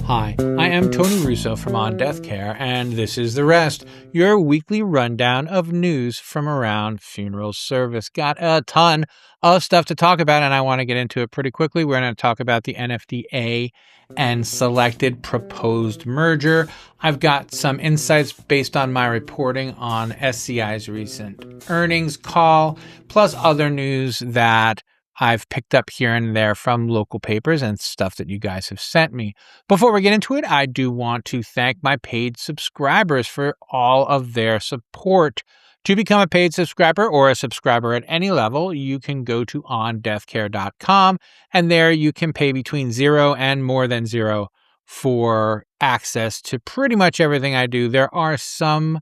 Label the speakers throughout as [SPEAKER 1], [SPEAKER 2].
[SPEAKER 1] Hi, I am Tony Russo from Deathcare, and this is The Rest, your weekly rundown of news from around funeral service. Got a ton of stuff to talk about, and I want to get into it pretty quickly. We're going to talk about the NFDA and Selected proposed merger. I've got some insights based on my reporting on SCI's recent earnings call, plus other news that I've picked up here and there from local papers and stuff that you guys have sent me. Before we get into it, I do want to thank my paid subscribers for all of their support. To become a paid subscriber or a subscriber at any level, you can go to ondeathcare.com, and there you can pay between $0 and more than $0 for access to pretty much everything I do. There are some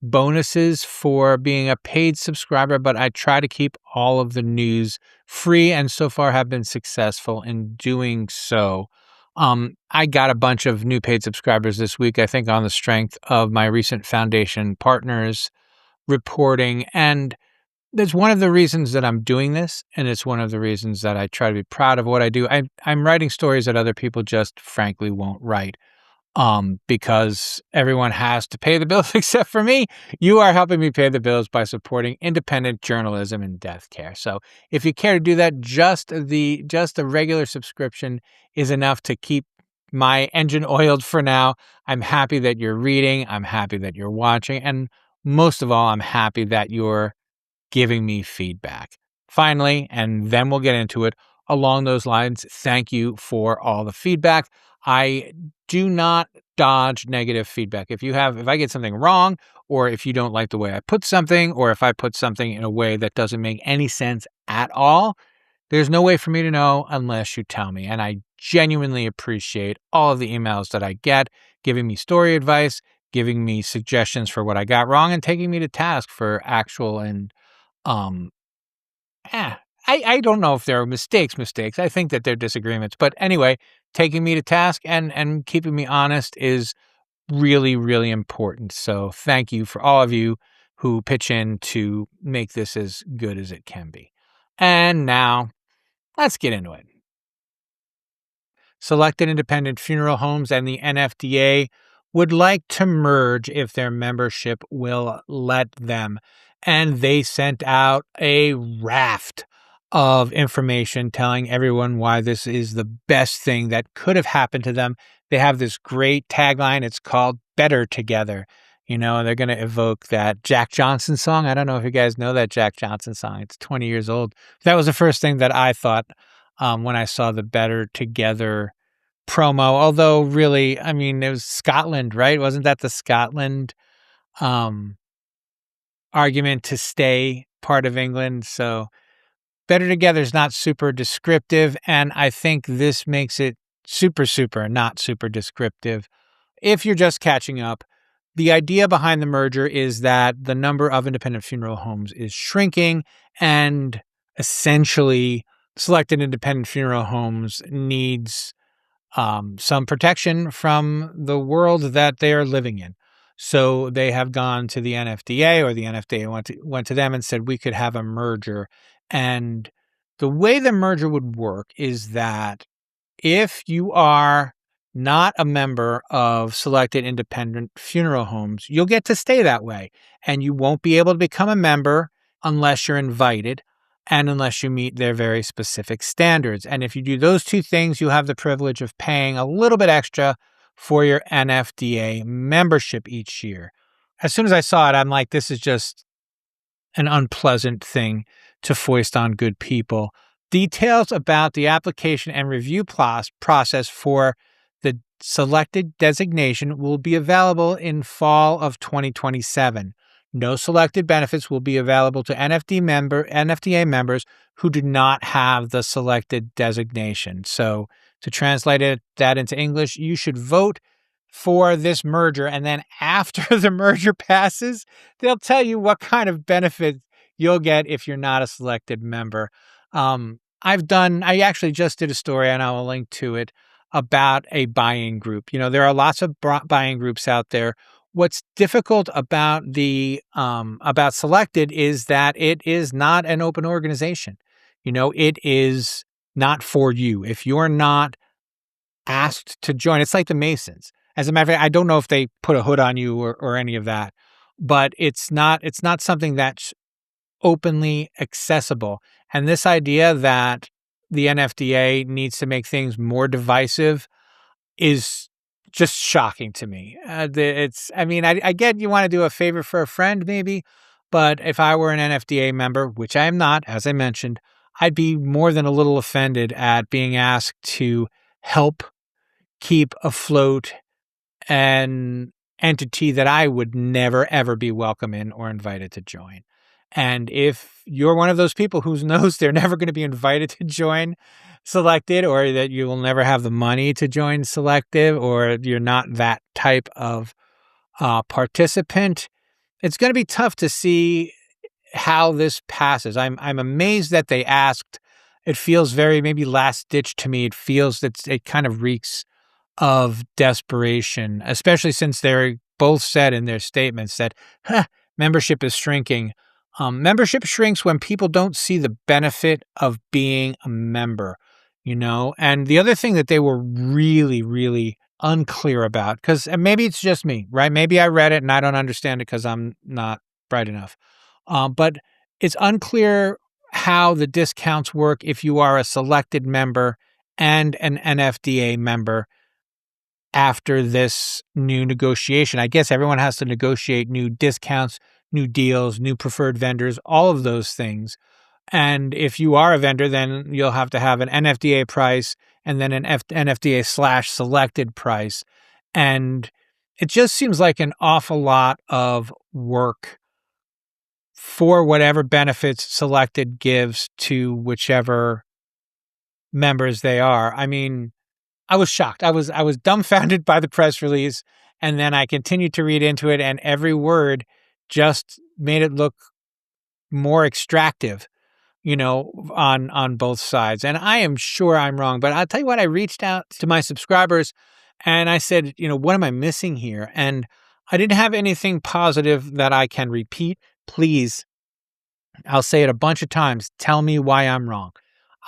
[SPEAKER 1] bonuses for being a paid subscriber, but I try to keep all of the news free, and so far have been successful in doing so. I got a bunch of new paid subscribers this week, I think on the strength of my recent foundation partners reporting, and that's one of the reasons that I'm doing this, and it's one of the reasons that I try to be proud of what I do. I'm writing stories that other people just frankly won't write. Because everyone has to pay the bills except for me. You are helping me pay the bills by supporting independent journalism and death care. So if you care to do that, just the regular subscription is enough to keep my engine oiled for now. I'm happy that you're reading. I'm happy that you're watching. And most of all, I'm happy that you're giving me feedback. Finally, and then we'll get into it, along those lines, thank you for all the feedback. I do not dodge negative feedback. If I get something wrong, or if you don't like the way I put something, or if I put something in a way that doesn't make any sense at all, there's no way for me to know unless you tell me. And I genuinely appreciate all of the emails that I get, giving me story advice, giving me suggestions for what I got wrong, and taking me to task for actual and I don't know if they're mistakes. I think that they're disagreements. But anyway, taking me to task and keeping me honest is really, really important. So thank you for all of you who pitch in to make this as good as it can be. And now let's get into it. Selected Independent Funeral Homes and the NFDA would like to merge if their membership will let them. And they sent out a raft of information telling everyone why this is the best thing that could have happened to them. They have this great tagline. It's called Better Together. You know, they're going to evoke that Jack Johnson song. I don't know if you guys know that Jack Johnson song. It's 20 years old. That was the first thing that I thought when I saw the Better Together promo. Although really, I mean, it was Scotland, right? Wasn't that the Scotland argument to stay part of England? So Better Together is not super descriptive, and I think this makes it super not super descriptive. If you're just catching up, the idea behind the merger is that the number of independent funeral homes is shrinking, and essentially Selected Independent Funeral Homes needs some protection from the world that they are living in. So they have gone to the NFDA, or the NFDA went to them and said, we could have a merger. And the way the merger would work is that if you are not a member of Selected Independent Funeral Homes, you'll get to stay that way. And you won't be able to become a member unless you're invited and unless you meet their very specific standards. And if you do those two things, you have the privilege of paying a little bit extra for your NFDA membership each year. As soon as I saw it, I'm like, this is just an unpleasant thing to foist on good people. Details about the application and review process for the selected designation will be available in fall of 2027. No selected benefits will be available to NFDA members who do not have the selected designation. So to translate that into English, you should vote for this merger, and then after the merger passes, they'll tell you what kind of benefit you'll get if you're not a selected member. I actually just did a story, and I will link to it, about a buying group. You know, there are lots of buying groups out there. What's difficult about about Selected is that it is not an open organization. You know, it is not for you. If you're not asked to join, it's like the Masons. As a matter of fact, I don't know if they put a hood on you or any of that, but it's not something that's openly accessible. And this idea that the NFDA needs to make things more divisive is just shocking to me. I get you want to do a favor for a friend, maybe, but if I were an NFDA member, which I am not, as I mentioned, I'd be more than a little offended at being asked to help keep afloat an entity that I would never, ever be welcome in or invited to join. And if you're one of those people who knows they're never going to be invited to join Selected, or that you will never have the money to join Selective, or you're not that type of participant, it's going to be tough to see how this passes. I'm amazed that they asked. It feels very maybe last ditch to me. It feels that it kind of reeks of desperation, especially since they both said in their statements that membership is shrinking. Membership shrinks when people don't see the benefit of being a member, And the other thing that they were really, really unclear about, because maybe it's just me, right? Maybe I read it and I don't understand it because I'm not bright enough. But it's unclear how the discounts work if you are a Selected member and an NFDA member after this new negotiation. I guess everyone has to negotiate new discounts, new deals, new preferred vendors, all of those things. And if you are a vendor, then you'll have to have an NFDA price and then an NFDA/selected price. And it just seems like an awful lot of work for whatever benefits Selected gives to whichever members they are. I mean, I was shocked. I was dumbfounded by the press release, and then I continued to read into it, and every word just made it look more extractive, on both sides. And I am sure I'm wrong, but I'll tell you what, I reached out to my subscribers and I said, what am I missing here? And I didn't have anything positive that I can repeat. Please, I'll say it a bunch of times. Tell me why I'm wrong.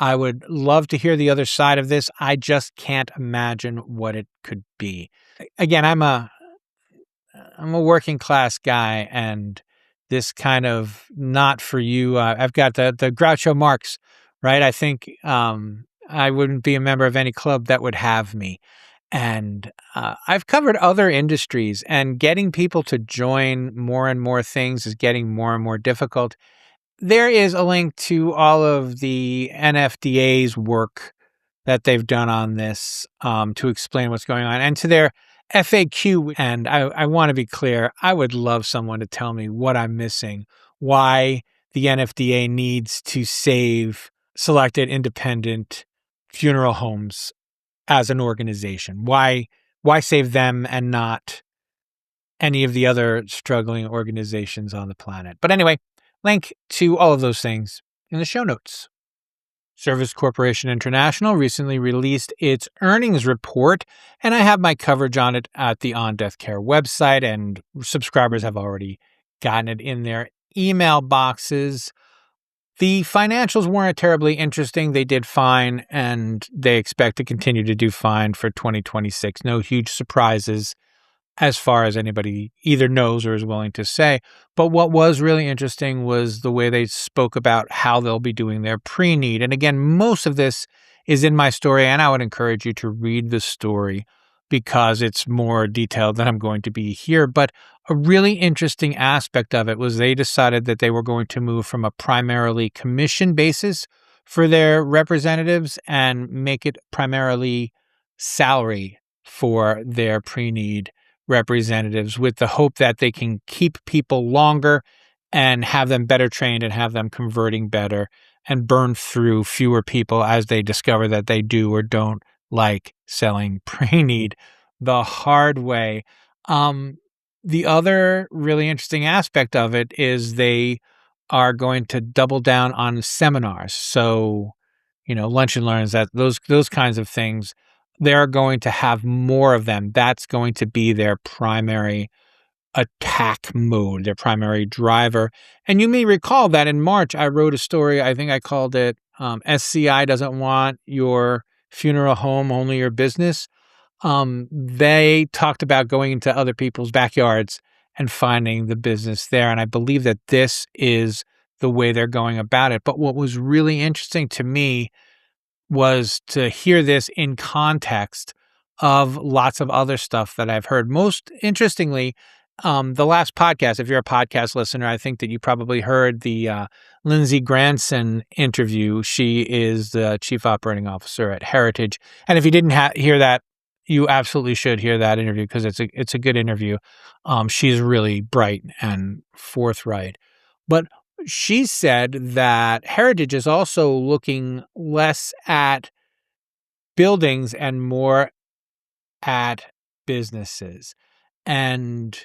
[SPEAKER 1] I would love to hear the other side of this. I just can't imagine what it could be. Again, I'm a working class guy, and this kind of not for you. I've got the Groucho Marx, right? I think I wouldn't be a member of any club that would have me. And I've covered other industries, and getting people to join more and more things is getting more and more difficult. There is a link to all of the NFDA's work that they've done on this to explain what's going on, and to their FAQ. And I want to be clear, I would love someone to tell me what I'm missing, why the NFDA needs to save Selected independent funeral homes as an organization. Why save them and not any of the other struggling organizations on the planet? But anyway, link to all of those things in the show notes. Service Corporation International recently released its earnings report, and I have my coverage on it at the On Deathcare website, and subscribers have already gotten it in their email boxes. The financials weren't terribly interesting. They did fine, and they expect to continue to do fine for 2026. No huge surprises as far as anybody either knows or is willing to say. But what was really interesting was the way they spoke about how they'll be doing their pre-need. And again, most of this is in my story, and I would encourage you to read the story because it's more detailed than I'm going to be here. But a really interesting aspect of it was they decided that they were going to move from a primarily commission basis for their representatives and make it primarily salary for their pre-need representatives, with the hope that they can keep people longer and have them better trained and have them converting better and burn through fewer people as they discover that they do or don't like selling pre-need the hard way. The other really interesting aspect of it is they are going to double down on seminars. So, lunch and learns, that those kinds of things, they're going to have more of them. That's going to be their primary attack mode, their primary driver. And you may recall that in March, I wrote a story, I think I called it SCI Doesn't Want Your Funeral Home, Only Your Business. They talked about going into other people's backyards and finding the business there. And I believe that this is the way they're going about it. But what was really interesting to me was to hear this in context of lots of other stuff that I've heard. Most interestingly, the last podcast, if you're a podcast listener, I think that you probably heard the Lindsey Granson interview. She is the chief operating officer at Heritage. And if you didn't hear that, you absolutely should hear that interview because it's a good interview. She's really bright and forthright. But she said that Heritage is also looking less at buildings and more at businesses. And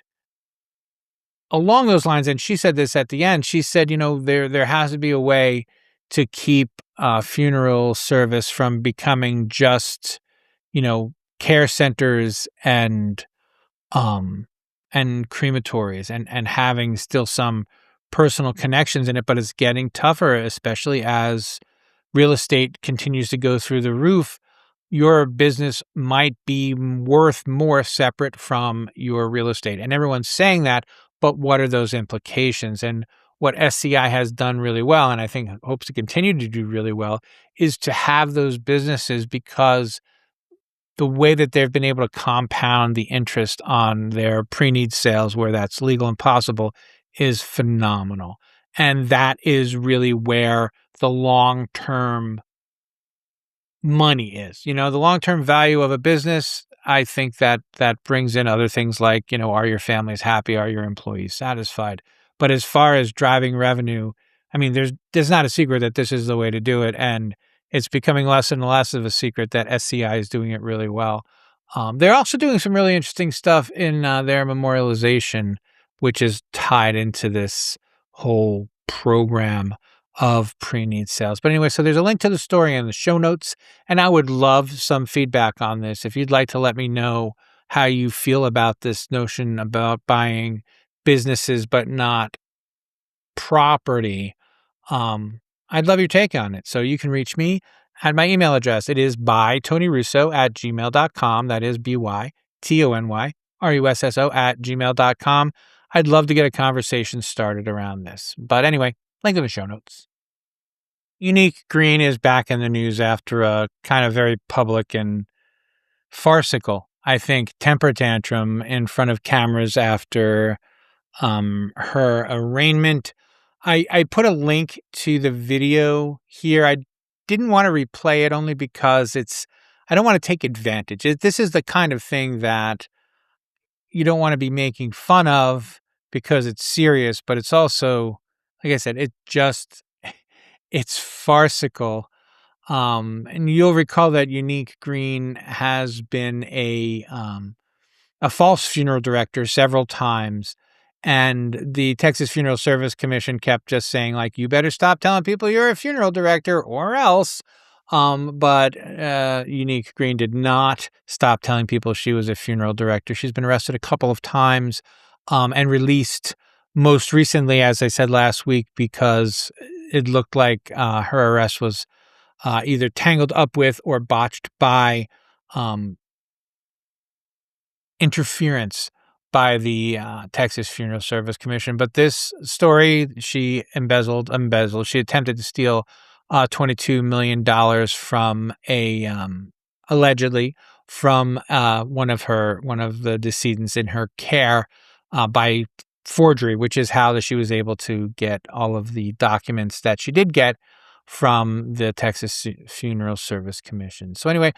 [SPEAKER 1] along those lines, and she said this at the end, she said, there has to be a way to keep funeral service from becoming just, care centers and crematories and having still some personal connections in it, but it's getting tougher, especially as real estate continues to go through the roof. Your business might be worth more separate from your real estate. And everyone's saying that, but what are those implications? And what SCI has done really well, and I think hopes to continue to do really well, is to have those businesses because the way that they've been able to compound the interest on their pre-need sales where that's legal and possible is phenomenal. And that is really where the long-term money is. The long-term value of a business, I think that brings in other things like, are your families happy? Are your employees satisfied? But as far as driving revenue, I mean, there's not a secret that this is the way to do it. And it's becoming less and less of a secret that SCI is doing it really well. They're also doing some really interesting stuff in their memorialization, which is tied into this whole program of pre-need sales. But anyway, so there's a link to the story in the show notes, and I would love some feedback on this. If you'd like to let me know how you feel about this notion about buying businesses but not property, I'd love your take on it. So you can reach me at my email address. It is bytonyrusso@gmail.com. That is bytonyrusso@gmail.com. I'd love to get a conversation started around this. But anyway, link in the show notes. Unique Green is back in the news after a kind of very public and farcical, I think, temper tantrum in front of cameras after her arraignment. I put a link to the video here. I didn't want to replay it only because I don't want to take advantage. This is the kind of thing that you don't want to be making fun of because it's serious, but it's also, like I said, it's farcical. And you'll recall that Unique Green has been a false funeral director several times. And the Texas Funeral Service Commission kept just saying, like, you better stop telling people you're a funeral director or else. But Unique Green did not stop telling people she was a funeral director. She's been arrested a couple of times and released most recently, as I said last week, because it looked like her arrest was either tangled up with or botched by interference by the Texas Funeral Service Commission. But this story, she embezzled. She attempted to steal $22 million from allegedly from one of the decedents in her care by forgery, which is how she was able to get all of the documents that she did get from the Texas Funeral Service Commission. So anyway,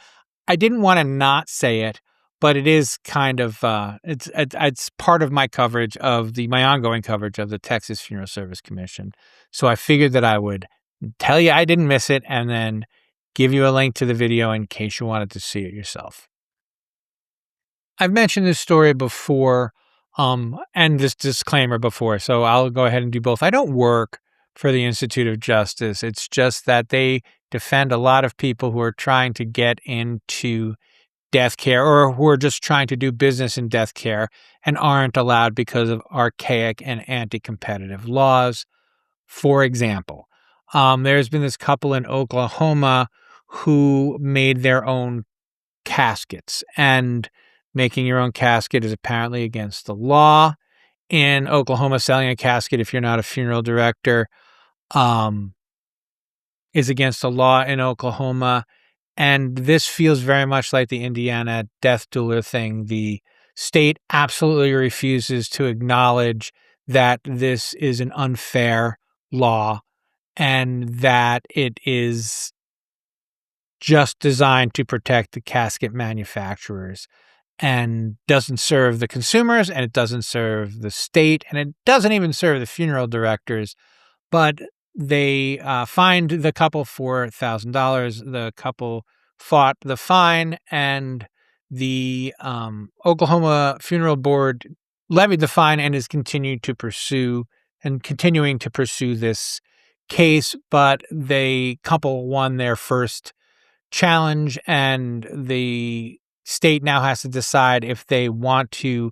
[SPEAKER 1] I didn't want to not say it, but it is kind of it's part of my coverage of my ongoing coverage of the Texas Funeral Service Commission. So I figured that I would tell you I didn't miss it and then give you a link to the video in case you wanted to see it yourself. I've mentioned this story before and this disclaimer before, so I'll go ahead and do both. I don't work for the Institute of Justice. It's just that they defend a lot of people who are trying to get into Deathcare or who are just trying to do business in Deathcare and aren't allowed because of archaic and anti-competitive laws. For example, there's been this couple in Oklahoma who made their own caskets, and making your own casket is apparently against the law in Oklahoma. Selling a casket, if you're not a funeral director, is against the law in Oklahoma. And this feels very much like the Indiana death doula thing. The state absolutely refuses to acknowledge that this is an unfair law and that it is just designed to protect the casket manufacturers and doesn't serve the consumers, and it doesn't serve the state, and it doesn't even serve the funeral directors. But they fined the couple $4,000. The couple fought the fine, and the Oklahoma Funeral Board levied the fine and is continuing to pursue this case. But the couple won their first challenge, and the state now has to decide if they want to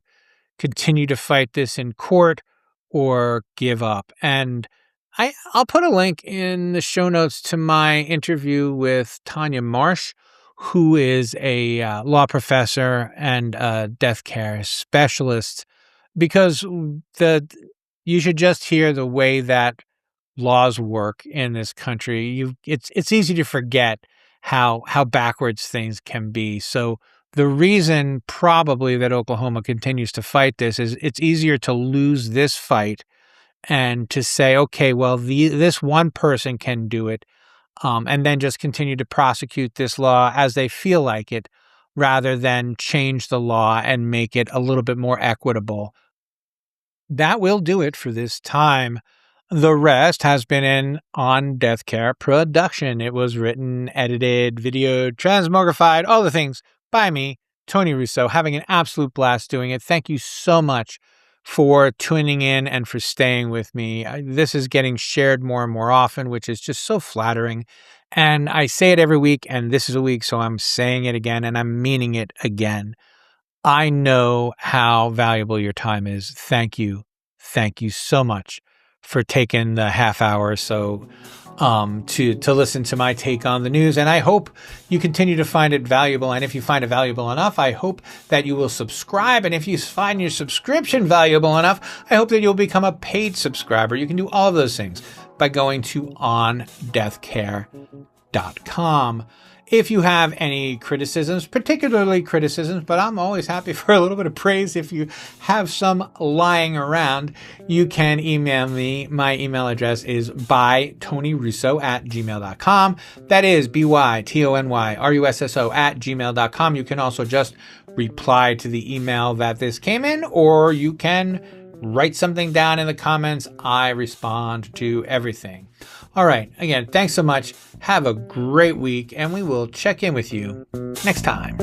[SPEAKER 1] continue to fight this in court or give up. And I'll put a link in the show notes to my interview with Tanya Marsh, who is a law professor and a death care specialist, because you should just hear the way that laws work in this country. It's easy to forget how backwards things can be. So the reason probably that Oklahoma continues to fight this is it's easier to lose this fight and to say, okay, well, this one person can do it, and then just continue to prosecute this law as they feel like it, rather than change the law and make it a little bit more equitable. That will do it for this time. The rest has been on Deathcare production. It was written, edited, videoed, transmogrified, all the things by me, Tony Russo, having an absolute blast doing it. Thank you so much for tuning in and for staying with me. This is getting shared more and more often, which is just so flattering. And I say it every week, and this is a week, so I'm saying it again, and I'm meaning it again. I know how valuable your time is. Thank you. Thank you so much for taking the half hour or so to listen to my take on the news. And I hope you continue to find it valuable. And if you find it valuable enough, I hope that you will subscribe. And if you find your subscription valuable enough, I hope that you'll become a paid subscriber. You can do all of those things by going to ondeathcare.com. If you have any criticisms, particularly criticisms, but I'm always happy for a little bit of praise. If you have some lying around, you can email me. My email address is bytonyrusso@gmail.com. That is bytonyrusso@gmail.com. You can also just reply to the email that this came in, or you can write something down in the comments. I respond to everything. All right. Again, thanks so much. Have a great week, and we will check in with you next time.